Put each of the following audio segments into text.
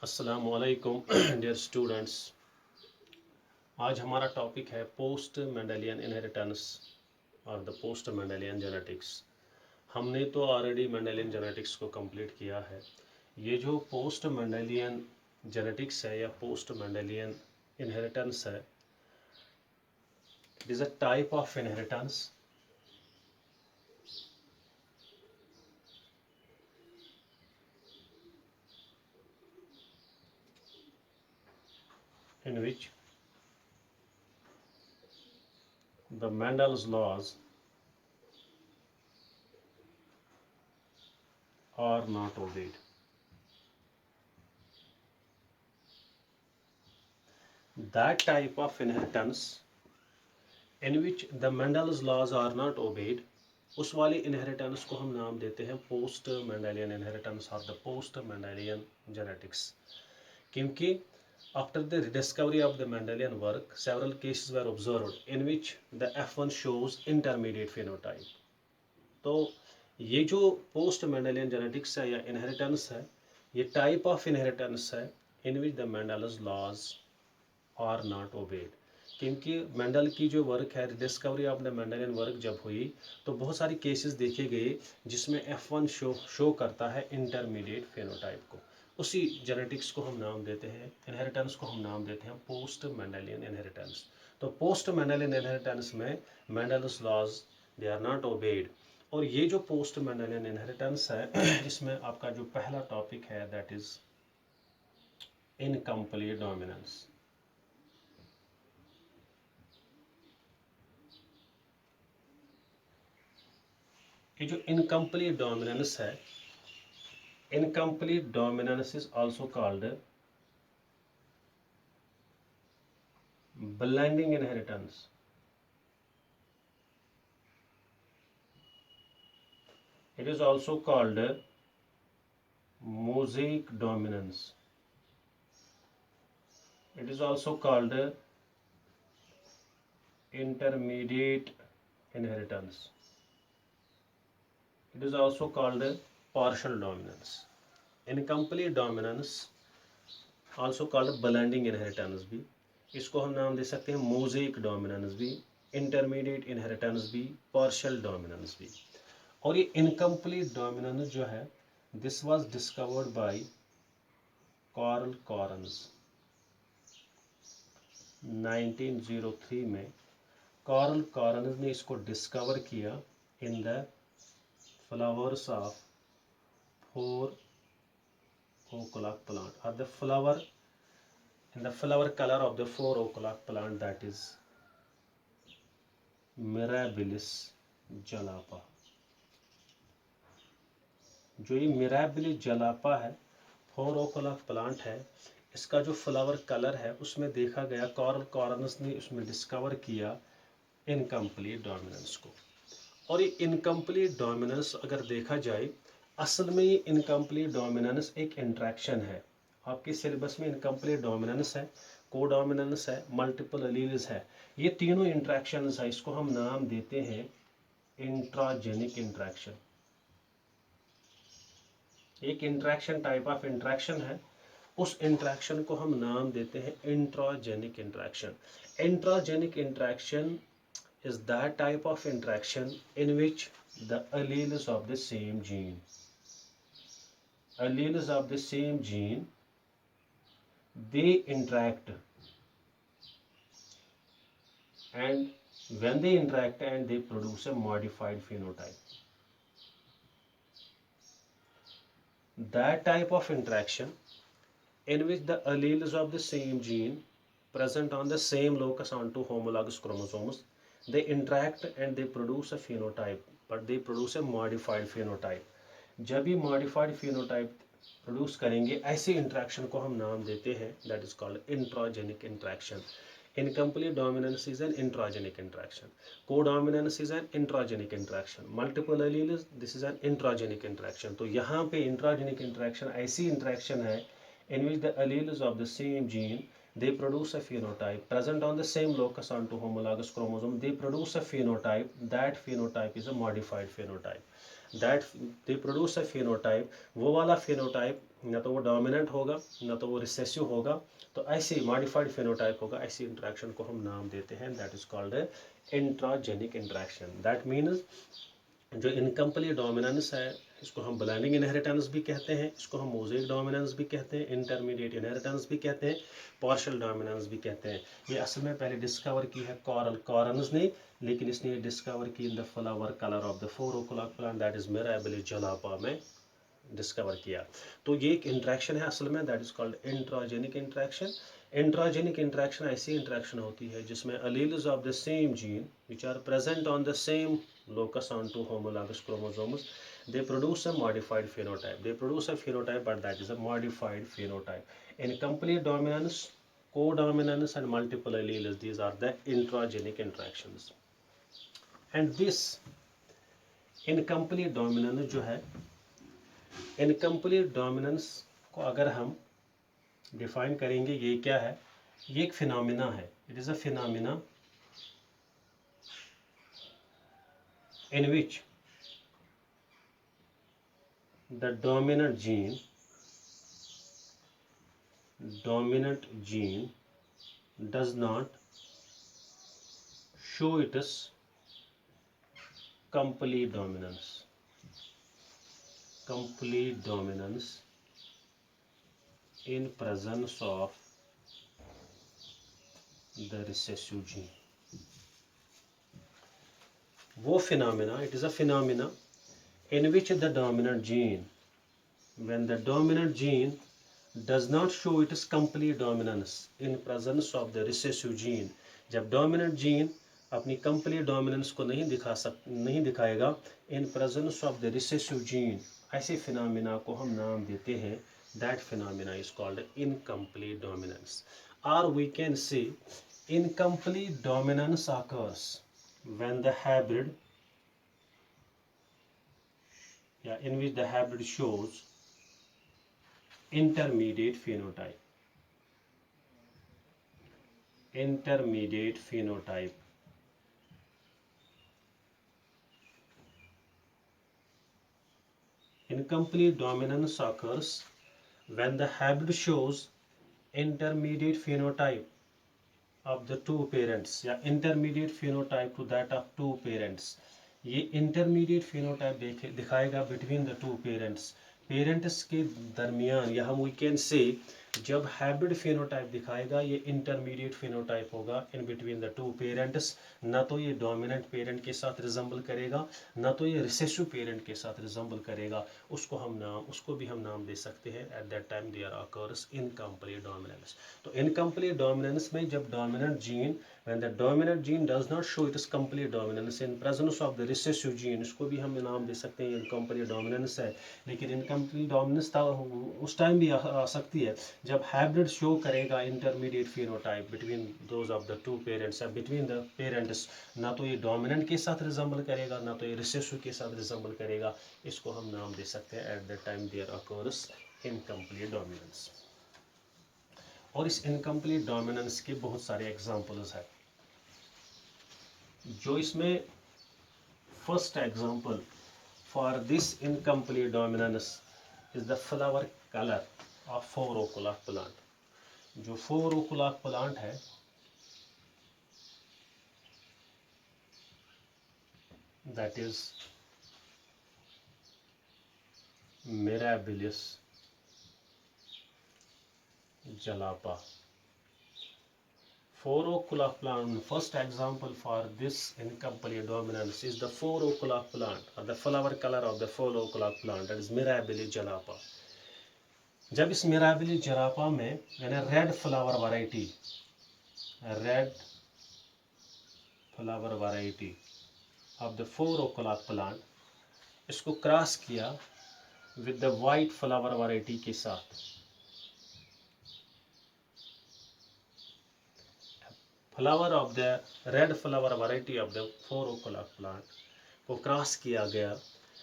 अस्सलामुअलैकुम dear students. आज हमारा टॉपिक है पोस्ट मेंडेलियन इनहेरिटेंस और द पोस्ट मेंडेलियन जेनेटिक्स। हमने तो ऑलरेडी मेंडेलियन जेनेटिक्स को कंप्लीट किया है। ये जो पोस्ट मेंडेलियन जेनेटिक्स है या पोस्ट मेंडेलियन इनहेरिटेंस है, it is a type of inheritance in which the Mendel's laws are not obeyed. That type of inheritance in which the Mendel's laws are not obeyed, उस वाली inheritance को हम नाम देते हैं पोस्ट मेंडेलियन इनहेरिटेंस और the post Mendelian genetics. क्योंकि after the discovery of the Mendelian work, several cases were observed in which the F1 shows intermediate phenotype. तो ये जो पोस्ट मेंडेलियन जेनेटिक्स है या इनहेरिटेंस है, ये टाइप ऑफ इनहेरिटेंस है in which the Mendel's laws are not obeyed. क्योंकि Mendel की जो वर्क है, discovery of the Mendelian work जब हुई तो बहुत सारी केसेस देखे गए जिसमें F1 शो करता है इंटरमीडिएट फेनोटाइप को। उसी जेनेटिक्स को हम नाम देते हैं, इनहेरिटेंस को हम नाम देते हैं पोस्ट मेंडेलियन इनहेरिटेंस। तो पोस्ट मेंडेलियन इनहेरिटेंस में Mendel's laws they are not obeyed. और ये जो पोस्ट मेंडेलियन इनहेरिटेंस है, इसमें आपका जो पहला टॉपिक है दैट इज इनकम्प्लीट डोमिनेंस। ये जो इनकम्प्लीट डोमिनेंस है, incomplete dominance is also called blending inheritance. It is also called mosaic dominance. It is also called intermediate inheritance. It is also called partial dominance. Incomplete dominance also called blending inheritance भी, इसको हम नाम दे सकते हैं mosaic dominance भी, intermediate inheritance भी, partial dominance भी। और ये इनकम्प्लीट डोमिनेंस जो है, this was discovered by Carl Correns 1903 में। कार्ल कॉरन्स ने इसको डिस्कवर किया in the flowers of 4 o'clock plant or the flower in the flower color of the 4 o'clock plant, that is Mirabilis jalapa। जो ये mirabilis जलापा है, 4 o'clock plant है, इसका जो फ्लावर कलर है उसमें देखा गया, कार्ल कॉरन्स ने उसमें डिस्कवर किया इनकम्प्लीट डोमिनेंस को। और ये इनकम्प्लीट डोमिनेंस अगर देखा जाए, असल में ये इनकम्प्लीट डोमिनेंस एक इंट्रैक्शन है। आपके सिलेबस में इनकम्प्लीट डोमिनेंस है, कोडोमिनेंस है, मल्टीपल एलील्स है, ये तीनों इंट्रैक्शंस है। इसको हम नाम देते हैं इंट्राजेनिक इंट्रैक्शन। एक इंट्रैक्शन टाइप ऑफ इंट्रैक्शन है, उस इंट्रैक्शन को हम नाम देते हैं intragenic interaction. Intragenic interaction is that type of interaction in which the alleles of the same gene they interact, and when they interact and they produce a modified phenotype. That type of interaction in which the alleles of the same gene present on the same locus onto homologous chromosomes, they interact and they produce a phenotype, but they produce a modified phenotype. जब ये modified phenotype produce करेंगे, ऐसे interaction को हम नाम देते हैं that is called intragenic interaction. Incomplete dominance is an intragenic interaction. Codominance is an intragenic interaction. Multiple alleles, this is an intragenic interaction. तो यहाँ पे intragenic interaction ऐसी interaction है in which the alleles of the same gene they produce a phenotype present on the same locus onto homologous chromosome. They produce a phenotype. That phenotype is a modified phenotype. That they produce a phenotype, वो वाला phenotype न तो वो dominant होगा न तो वो recessive होगा, तो ऐसे मॉडिफाइड फिनोटाइप होगा, ऐसी इंट्रैक्शन को हम नाम देते हैं, that is called intragenic interaction. That means जो इनकम्प्लीट डोमिनेंस है इसको हम ब्लाइंडिंग इनहेरिटेंस भी कहते हैं, इसको हम मोज़ेक डोमिनेंस भी कहते हैं, इंटरमीडिएट इनहेरिटेंस भी कहते हैं, पार्शियल डोमिनेंस भी कहते हैं। ये असल में पहले डिस्कवर की है कॉरन्स ने, लेकिन इसने डिस्कवर की in the flower colour of the four o'clock plant, that is Mirabilis jalapa में डिस्कवर किया। तो ये एक इंट्रैक्शन है असल में, that is called intragenic interaction. Intragenic interaction ऐसी इंट्रैक्शन होती है जिसमें alleles of the same gene which are present on the same locus on two homologous chromosomes, they produce a modified phenotype, they produce a phenotype, but that is a modified phenotype. In complete dominance, codominance and multiple alleles, these are the intragenic interactions. And this incomplete dominance जो है, incomplete dominance को अगर हम define करेंगे, ये क्या है, ये एक फिनोमिना है, it is a phenomena in which the dominant gene does not show its complete dominance in presence of the recessive gene. वो phenomena, it is a phenomena in which the dominant gene, when the dominant gene does not show its complete dominance in presence of the recessive gene, जब dominant gene अपनी complete dominance को नहीं दिखाएगा in presence of the recessive gene, ऐसे phenomena को हम नाम देते हैं, that phenomena is called incomplete dominance. Or we can say incomplete dominance occurs when the hybrid, in which the hybrid shows intermediate phenotype. Incomplete dominance occurs when the hybrid shows intermediate phenotype of the two parents, या intermediate phenotype to that of two parents. ये intermediate phenotype दिखाएगा between the two parents, parents के दरमियान, या हम we can say जब hybrid phenotype दिखाएगा ये इंटरमीडिएट फिनोटाइप होगा in between the two parents, ना तो ये डोमिनेंट पेरेंट के साथ रिजेंबल करेगा ना तो ये रिसेसिव पेरेंट के साथ रिजेंबल करेगा, उसको भी हम नाम दे सकते हैं, at that time there occurs incomplete dominance. तो इनकम्प्लीट डोमिनेंस में जब dominant gene, when the dominant gene does not show its complete dominance in presence of the recessive gene, इसको भी हम नाम दे सकते हैं इनकम्प्लीट डोमिनेंस है। लेकिन इनकम्प्लीट डोमिनेंस उस टाइम भी आ सकती है जब हाइब्रिड शो करेगा intermediate phenotype between those of the two parents, या बिटवीन द पेरेंट्स, ना तो ये डोमिनेंट के साथ रिजेंबल करेगा ना तो ये रिसेसिव के साथ रिजेंबल करेगा, इसको हम नाम दे सकते हैं at that time there occurs incomplete dominance. और इस इनकम्प्लीट डोमिनेंस के बहुत सारे एग्जांपल्स हैं। जो इसमें first example for this incomplete dominance is the flower colour of four o'clock plant. जो फोर ओकुला प्लांट है that is Mirabilis jalapa. Four ocula plant, first example for this incomplete dominance is the four ocula plant, or the flower color of the four ocula plant, that is Mirabilis jalapa. जब इस Mirabilis jalapa में यानी red flower variety of the four o'clock plant, इसको cross किया with the white flower variety के साथ, flower of the red flower variety of the four o'clock plant को cross किया गया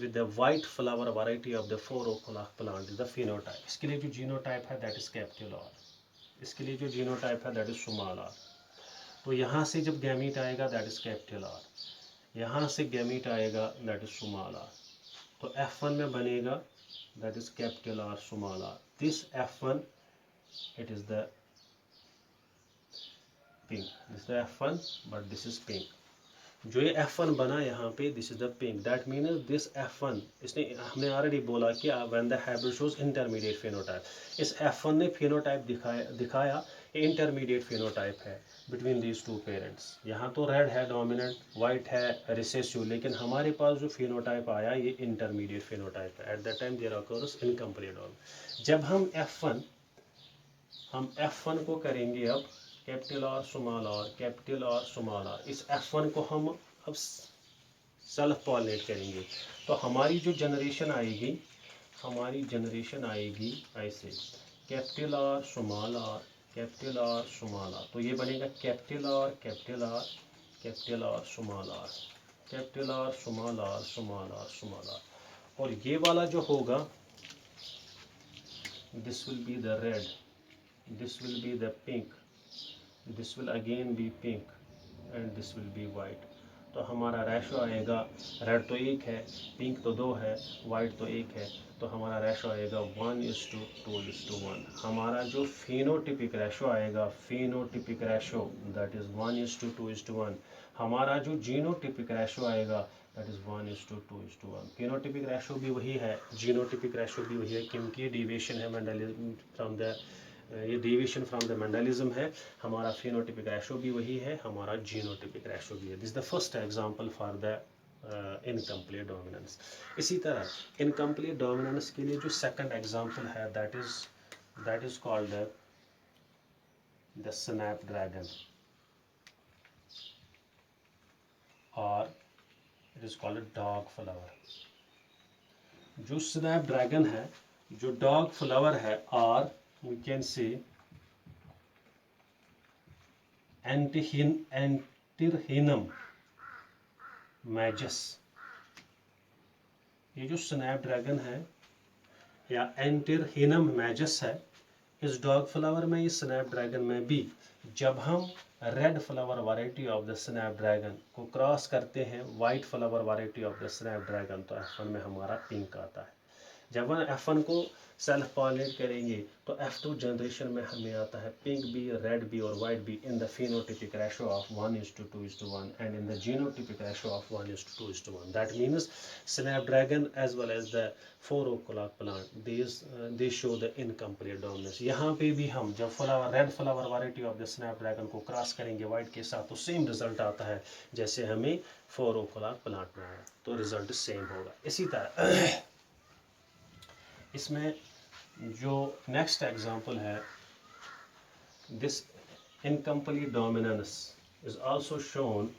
with the white flower variety of the four o'clock plant, the phenotype. इसके लिए जो जीनोटाइप है दैट इज कैपिटल आर, इसके लिए जो जीनोटाइप है दैट इज स्मॉल आर। तो यहाँ से जब गैमीट आएगा दैट इज कैपिटल आर, यहाँ से गैमीट आएगा दैट इज स्मॉल आर। तो F1 में बनेगा that is capital R small R. This F1 it is the pink. This is the F1 but this is pink. जो ये F1 बना यहाँ पे this is the pink. That means this F1 इसने हमने ऑलरेडी बोला कि when the hybrid shows intermediate phenotype. इस F1 ने फेनोटाइप दिखाया ये इंटरमीडिएट फेनोटाइप है बिटवीन दीज टू पेरेंट्स. यहाँ तो रेड है डोमिनेंट, वाइट है रिसेसिव, लेकिन हमारे पास जो फेनोटाइप आया ये इंटरमीडिएट फेनोटाइप है. At that time there occurs incomplete dominance. जब हम F1 को करेंगे अब capital R small R, capital R small R. इस F1 को हम अब सेल्फ पॉलिनेट करेंगे तो हमारी जो जनरेशन आएगी ऐसे capital R small R, capital R small R. तो ये बनेगा capital R capital R capital R small R, capital R small R small R small R. और ये वाला जो होगा this will be the red, this will be the pink, this will again be pink and this will be white. तो हमारा ratio आएगा, red तो 1 है, पिंक तो 2 है, वाइट तो 1 है, तो हमारा रेशो आएगा 1:2:1. हमारा जो फेनोटिपिक रेशो आएगा, फेनोटिपिक रेशो दैट इज 1:2:1. हमारा जो जीनोटिपिक रेशो आएगा दैट इज 1:2:1. फेनोटिपिक रेशो भी वही है, जीनोटिपिक रेशो भी वही है, क्योंकि डिविएशन है मेंडलिज्म फ्रॉम द ये डेविएशन फ्रॉम द मेंडलिज्म है. हमारा फेनोटिपिक रेशो भी वही है, हमारा जीनोटिपिक रेशो भी है. This the first example for the incomplete dominance. इसी तरह इनकम्प्लीट डोमिनेंस के लिए जो सेकंड एग्जांपल है that is called the snapdragon और it is called dog flower. जो स्नैपड्रैगन है, जो डॉग फ्लावर है, और we can say Antirrhinum majus. ये जो स्नैपड्रैगन है या Antirrhinum majus है, इस डॉग फ्लावर में, इस स्नैपड्रैगन में भी जब हम red flower variety of the snapdragon को क्रॉस करते हैं white flower variety of the Snapdragon तो F1 में हमारा पिंक आता है. जब हम F1 को सेल्फ पॉलिनेट करेंगे तो F2 जनरेशन में हमें आता है पिंक भी, रेड भी और वाइट भी in the phenotypic ratio of 1:2:1 and in the genotypic ratio of 1:2:1. That means snapdragon as well as the 4 o'clock plant they show the incomplete dominance. यहाँ पे भी हम जब red flower variety of the snapdragon को cross करेंगे white के साथ तो सेम रिजल्ट आता है जैसे हमें 4 o'clock प्लांट में आया, तो रिजल्ट सेम होगा. इसी तरह इसमें जो नेक्स्ट एग्जांपल है, this incomplete dominance is also shown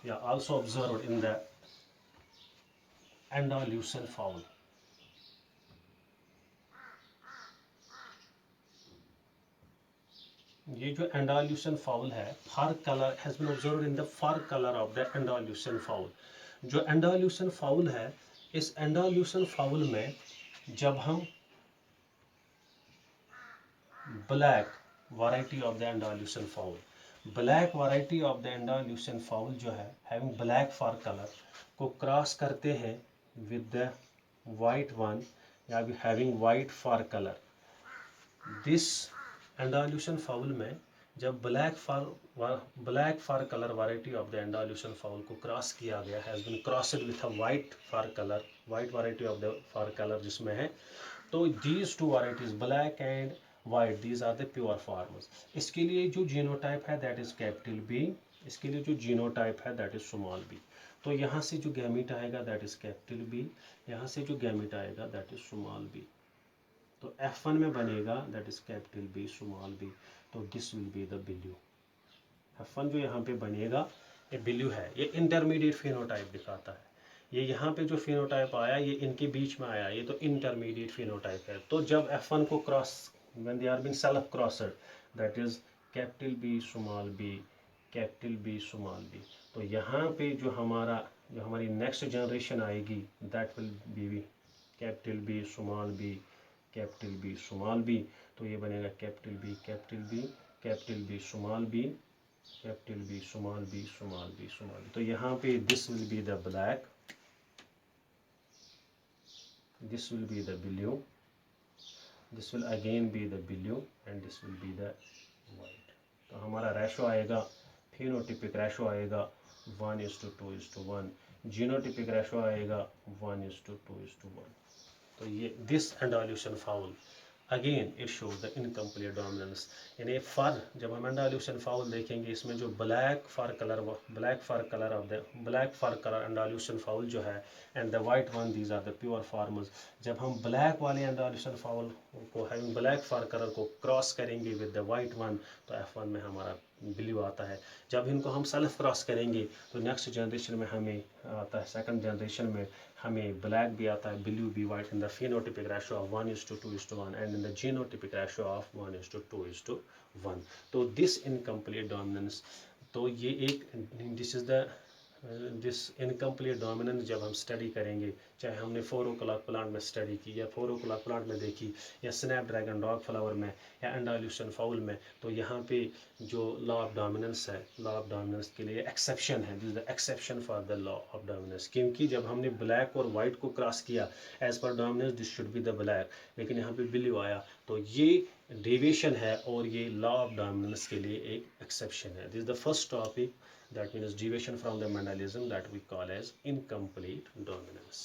या also observed in the Andalusian fowl. ये जो एंडालुसन फाउल है, fur colour has been observed in the fur colour of the Andalusian fowl. जो एंडालुसन फाउल है, इस एंडालुसन fowl में जब हम black variety of the Andalusian fowl, black variety of the Andalusian fowl जो है हैविंग ब्लैक फर कलर को cross करते हैं विद द वाइट वन या having white fur colour, this Andalusian fowl में जब black fur colour variety of the Andalusian fowl को cross किया गया, has been crossed with a white fur colour, white variety of the fur colour जिसमें है, तो these two varieties black and white these are the pure forms. इसके लिए जो genotype है दैट इज कैपिटल बी, इसके लिए जो जीनोटाइप है दैट इज स्मॉल बी. तो यहाँ से जो गैमीट आएगा दैट इज कैपिटल बी, यहाँ से जो गैमीट आएगा दैट इज स्मॉल बी. तो F1 में बनेगा that is capital B small B. तो this will be the blue. F1 जो यहाँ पे बनेगा ये बिल्यू है, ये इंटरमीडिएट फेनोटाइप दिखाता है. ये यहाँ पे जो फेनोटाइप आया ये इनके बीच में आया, ये तो इंटरमीडिएट फेनोटाइप है. तो जब F1 को cross when they are being self crossed that is capital B small b, capital B small b. तो यहाँ पे जो हमारी नेक्स्ट जनरेशन आएगी that will be capital B small b, capital B small b. तो ये बनेगा capital B capital B capital B small b, capital B small b small b small b. तो यहाँ पे this will be the black, this will be the blue, this will again be the blue and this will be the white. तो हमारा ratio आएगा, phenotypic ratio आएगा 1:2:1, genotypic ratio आएगा 1:2:1. तो ये this Andalusian fowl again it shows the incomplete dominance. यानी fur, जब हम एंडाल्यूशन फाउल देखेंगे इसमें जो black fur colour of the black fur colour Andalusian fowl जो है and the white one, these are the pure farmers. जब हम ब्लैक वाले एंडाल्यूशन फाउल को हैविंग ब्लैक फर कलर को क्रॉस करेंगे विद द वाइट वन तो F1 में हमारा ब्लू आता है. जब इनको हम सेल्फ क्रॉस करेंगे तो नेक्स्ट जनरेशन में हमें आता है, सेकंड जनरेशन में हमें ब्लैक भी आता है, ब्लू भी, white in the phenotypic ratio of 1:2:1 and in the genotypic ratio of 1:2:1. तो दिस इनकम्प्लीट डोमिनेंस, तो ये एक this is the this incomplete dominance जब हम स्टडी करेंगे, चाहे हमने 4 o'clock प्लांट में स्टडी की या 4 o'clock प्लांट में देखी या स्नैपड्रैगन डॉग फ्लावर में या एंडाल्यूशन फाउल में, तो यहाँ पे जो लॉ ऑफ डोमिनेंस है, लॉ ऑफ डोमिनेंस के लिए एक्सेप्शन है, this is the exception for the law of dominance. क्योंकि जब हमने ब्लैक और वाइट को क्रॉस किया एज पर dominance this should be the black, लेकिन यहाँ पे ब्लू आया, तो ये डेविएशन है और ये लॉ ऑफ डोमिनेंस के लिए एक एक्सेप्शन है. This is the first topic, that means deviation from the Mendelism, that we call as incomplete dominance.